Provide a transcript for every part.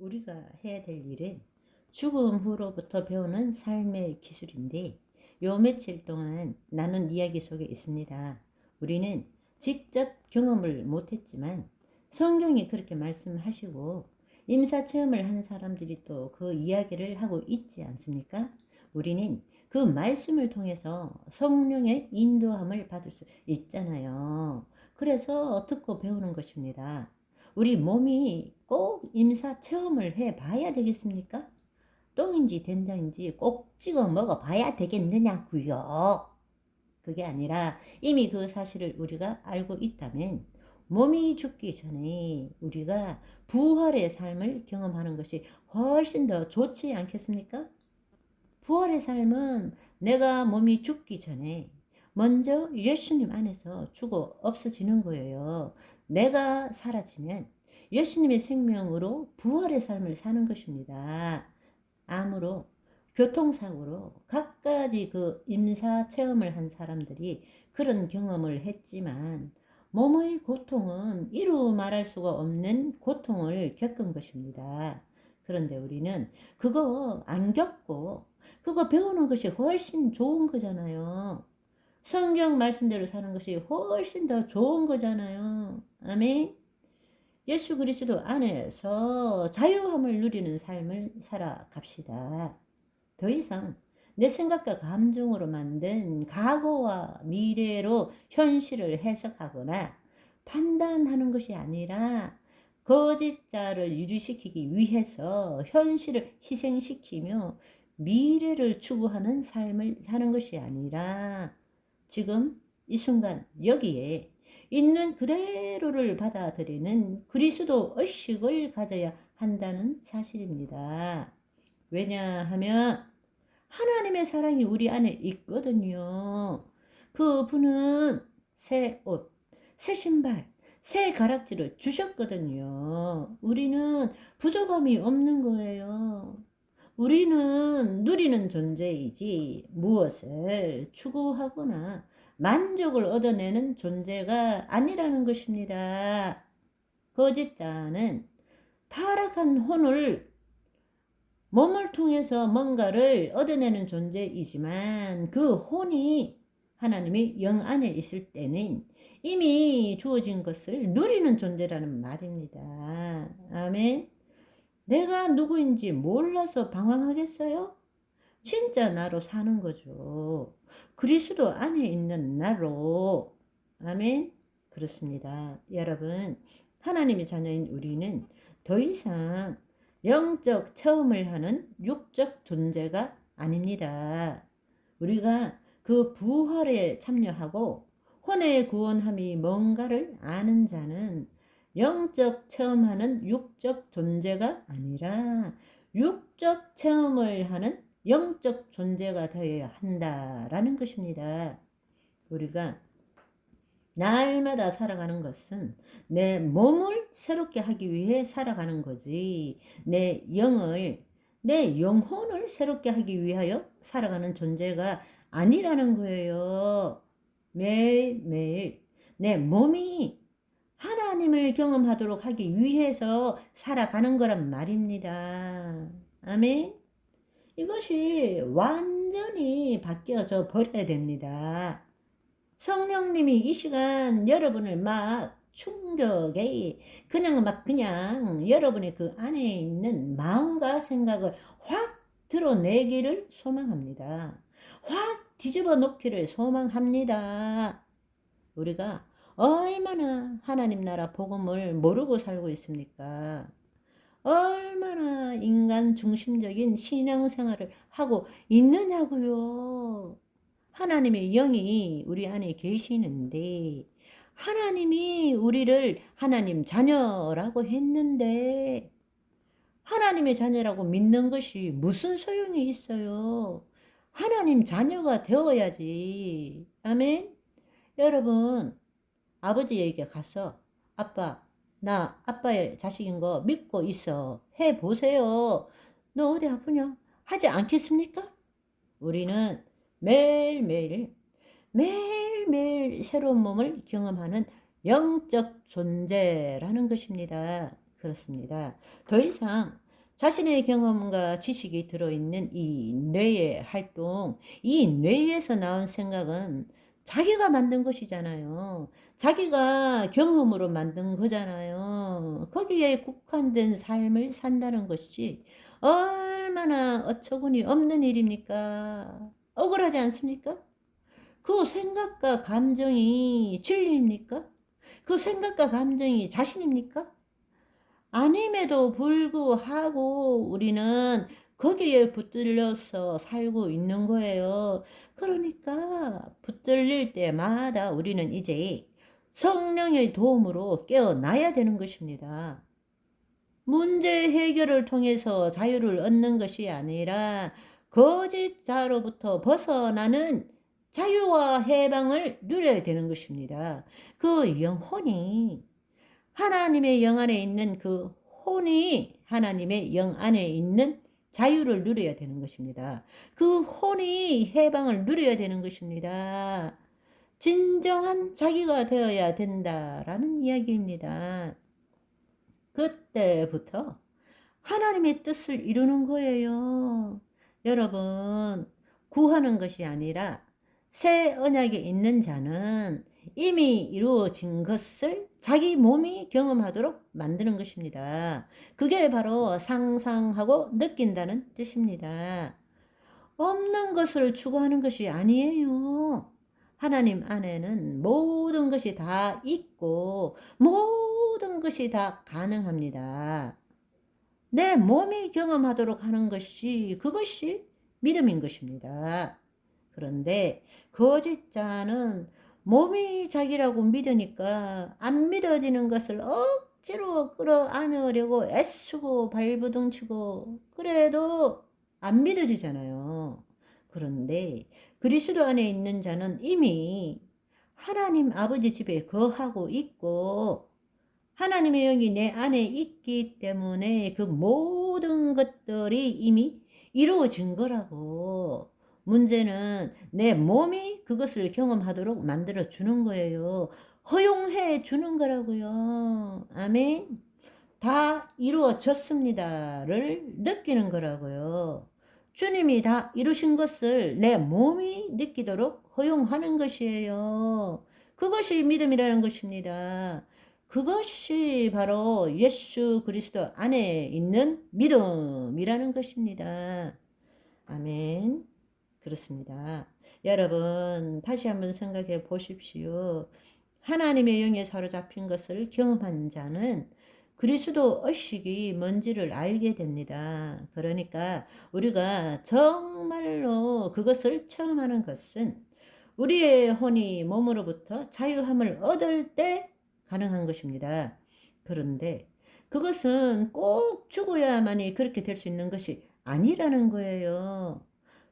우리가 해야 될 일은 죽음 후로부터 배우는 삶의 기술인데 요 며칠 동안 나눈 이야기 속에 있습니다. 우리는 직접 경험을 못했지만 성경이 그렇게 말씀하시고 임사체험을 한 사람들이 또 그 이야기를 하고 있지 않습니까? 우리는 그 말씀을 통해서 성령의 인도함을 받을 수 있잖아요. 그래서 듣고 배우는 것입니다. 우리 몸이 꼭 임사 체험을 해 봐야 되겠습니까? 똥인지 된장인지 꼭 찍어 먹어 봐야 되겠느냐고요. 그게 아니라 이미 그 사실을 우리가 알고 있다면 몸이 죽기 전에 우리가 부활의 삶을 경험하는 것이 훨씬 더 좋지 않겠습니까? 부활의 삶은 내가 몸이 죽기 전에 먼저 예수님 안에서 죽어 없어지는 거예요. 내가 사라지면 예수님의 생명으로 부활의 삶을 사는 것입니다. 암으로, 교통사고로 갖가지 그 임사 체험을 한 사람들이 그런 경험을 했지만 몸의 고통은 이루 말할 수가 없는 고통을 겪은 것입니다. 그런데 우리는 그거 안 겪고 그거 배우는 것이 훨씬 좋은 거잖아요. 성경 말씀대로 사는 것이 훨씬 더 좋은 거잖아요. 아멘. 예수 그리스도 안에서 자유함을 누리는 삶을 살아갑시다. 더 이상 내 생각과 감정으로 만든 과거와 미래로 현실을 해석하거나 판단하는 것이 아니라 거짓자를 유지시키기 위해서 현실을 희생시키며 미래를 추구하는 삶을 사는 것이 아니라 지금 이 순간 여기에 있는 그대로를 받아들이는 그리스도 의식을 가져야 한다는 사실입니다. 왜냐하면 하나님의 사랑이 우리 안에 있거든요. 그분은 새 옷, 새 신발, 새 가락지를 주셨거든요. 우리는 부족함이 없는 거예요. 우리는 누리는 존재이지 무엇을 추구하거나 만족을 얻어내는 존재가 아니라는 것입니다. 거짓자는 타락한 혼을 몸을 통해서 뭔가를 얻어내는 존재이지만 그 혼이 하나님의 영 안에 있을 때는 이미 주어진 것을 누리는 존재라는 말입니다. 아멘. 내가 누구인지 몰라서 방황하겠어요? 진짜 나로 사는 거죠. 그리스도 안에 있는 나로. 아멘. 그렇습니다. 여러분, 하나님의 자녀인 우리는 더 이상 영적 체험을 하는 육적 존재가 아닙니다. 우리가 그 부활에 참여하고 혼의 구원함이 뭔가를 아는 자는 영적 체험하는 육적 존재가 아니라 육적 체험을 하는 영적 존재가 되어야 한다라는 것입니다. 우리가 날마다 살아가는 것은 내 몸을 새롭게 하기 위해 살아가는 거지 내 영혼을 새롭게 하기 위하여 살아가는 존재가 아니라는 거예요. 매일매일 내 몸이 하나님을 경험하도록 하기 위해서 살아가는 거란 말입니다. 아멘. 이것이 완전히 바뀌어져 버려야 됩니다. 성령님이 이 시간 여러분을 막 충격에 그냥 여러분의 그 안에 있는 마음과 생각을 확 드러내기를 소망합니다. 확 뒤집어 놓기를 소망합니다. 우리가 얼마나 하나님 나라 복음을 모르고 살고 있습니까? 얼마나 인간 중심적인 신앙생활을 하고 있느냐고요. 하나님의 영이 우리 안에 계시는데 하나님이 우리를 하나님 자녀라고 했는데 하나님의 자녀라고 믿는 것이 무슨 소용이 있어요? 하나님 자녀가 되어야지. 아멘. 여러분, 아버지에게 가서 아빠, 나 아빠의 자식인 거 믿고 있어. 해보세요. 너 어디 아프냐? 하지 않겠습니까? 우리는 매일매일 새로운 몸을 경험하는 영적 존재라는 것입니다. 그렇습니다. 더 이상 자신의 경험과 지식이 들어있는 이 뇌의 활동, 이 뇌에서 나온 생각은 자기가 만든 것이잖아요. 자기가 경험으로 만든 거잖아요. 거기에 국한된 삶을 산다는 것이 얼마나 어처구니 없는 일입니까? 억울하지 않습니까? 그 생각과 감정이 진리입니까? 그 생각과 감정이 자신입니까? 아님에도 불구하고 우리는 거기에 붙들려서 살고 있는 거예요. 그러니까 붙들릴 때마다 우리는 이제 성령의 도움으로 깨어나야 되는 것입니다. 문제 해결을 통해서 자유를 얻는 것이 아니라 거짓자로부터 벗어나는 자유와 해방을 누려야 되는 것입니다. 그 영혼이 하나님의 영 안에 있는 그 혼이 하나님의 영 안에 있는 자유를 누려야 되는 것입니다. 그 혼이 해방을 누려야 되는 것입니다. 진정한 자기가 되어야 된다라는 이야기입니다. 그때부터 하나님의 뜻을 이루는 거예요. 여러분, 구하는 것이 아니라 새 언약에 있는 자는 이미 이루어진 것을 자기 몸이 경험하도록 만드는 것입니다. 그게 바로 상상하고 느낀다는 뜻입니다. 없는 것을 추구하는 것이 아니에요. 하나님 안에는 모든 것이 다 있고 모든 것이 다 가능합니다. 내 몸이 경험하도록 하는 것이 그것이 믿음인 것입니다. 그런데 거짓자는 몸이 자기라고 믿으니까 안 믿어지는 것을 억지로 끌어안으려고 애쓰고 발버둥치고 그래도 안 믿어지잖아요. 그런데 그리스도 안에 있는 자는 이미 하나님 아버지 집에 거하고 있고 하나님의 영이 내 안에 있기 때문에 그 모든 것들이 이미 이루어진 거라고. 문제는 내 몸이 그것을 경험하도록 만들어 주는 거예요. 허용해 주는 거라고요. 아멘. 다 이루어졌습니다를 느끼는 거라고요. 주님이 다 이루신 것을 내 몸이 느끼도록 허용하는 것이에요. 그것이 믿음이라는 것입니다. 그것이 바로 예수 그리스도 안에 있는 믿음이라는 것입니다. 아멘. 그렇습니다. 여러분, 다시 한번 생각해 보십시오. 하나님의 영에 사로잡힌 것을 경험한 자는 그리스도 의식이 뭔지를 알게 됩니다. 그러니까 우리가 정말로 그것을 체험하는 것은 우리의 혼이 몸으로부터 자유함을 얻을 때 가능한 것입니다. 그런데 그것은 꼭 죽어야만이 그렇게 될 수 있는 것이 아니라는 거예요.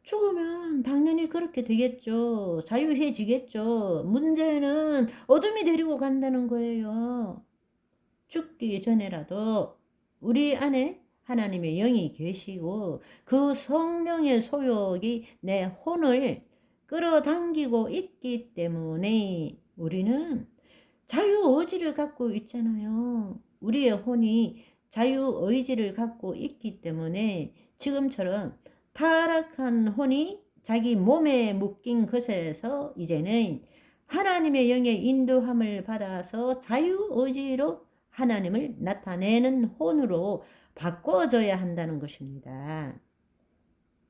죽으면 당연히 그렇게 되겠죠. 자유해지겠죠. 문제는 어둠이 데리고 간다는 거예요. 죽기 전에라도 우리 안에 하나님의 영이 계시고 그 성령의 소욕이 내 혼을 끌어당기고 있기 때문에 우리는 자유의지를 갖고 있잖아요. 우리의 혼이 자유의지를 갖고 있기 때문에 지금처럼 타락한 혼이 자기 몸에 묶인 것에서 이제는 하나님의 영의 인도함을 받아서 자유의지로 하나님을 나타내는 혼으로 바꿔줘야 한다는 것입니다.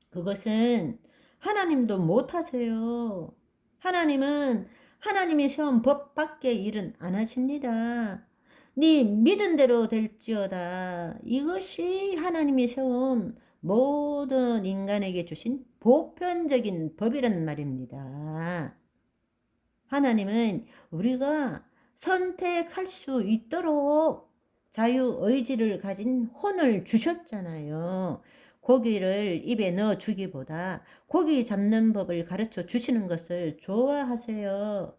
그것은 하나님도 못하세요. 하나님은 하나님이 세운 법 밖의 일은 안 하십니다. 네 믿은 대로 될지어다. 이것이 하나님이 세운 모든 인간에게 주신 보편적인 법이란 말입니다. 하나님은 우리가 선택할 수 있도록 자유의지를 가진 혼을 주셨잖아요. 고기를 입에 넣어 주기보다 고기 잡는 법을 가르쳐 주시는 것을 좋아하세요.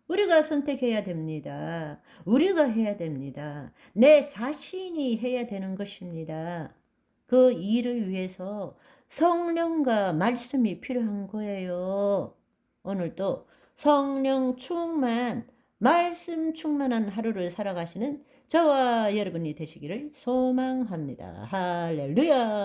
우리가 선택해야 됩니다. 우리가 해야 됩니다. 내 자신이 해야 되는 것입니다. 그 일을 위해서 성령과 말씀이 필요한 거예요. 오늘도 성령 충만, 말씀 충만한 하루를 살아가시는 저와 여러분이 되시기를 소망합니다. 할렐루야.